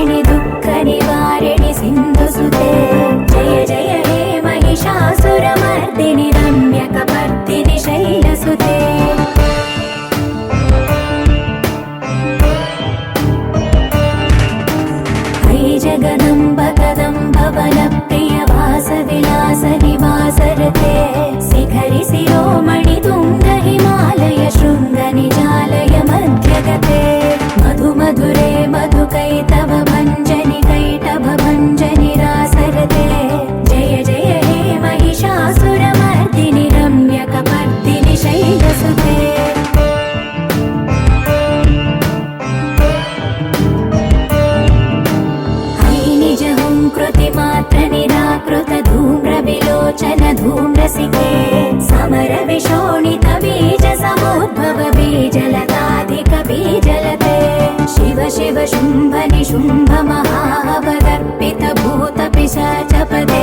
नाशिनि दुःख निवारिणि सिन्धुसुते जय जय हे महिषासुरमर्दिनि रम्यकपर्दिनि शैलसुते जगदम्ब कदम्ब वनप्रिय वासविलास निवासरते शिखरि शिरोमणि तुङ्ग हिमालय शृङ्ग निजालय मध्यगते मधु मधुरे मधुकैटभ भञ्जनि कैटभ भञ्जनि रासरते जय जय हे महिषासुरमर्दिनि रम्यकपर्दिनि शैलसुते कृतिमात्र निराकृत धूम्र विलोचन धूम्रसिके समर विशोणित बीज समुद्भव बीजलताधिक बीजलते शिव शिव शुम्भ निशुम्भ महावदर्पित भूत पिशाच पदे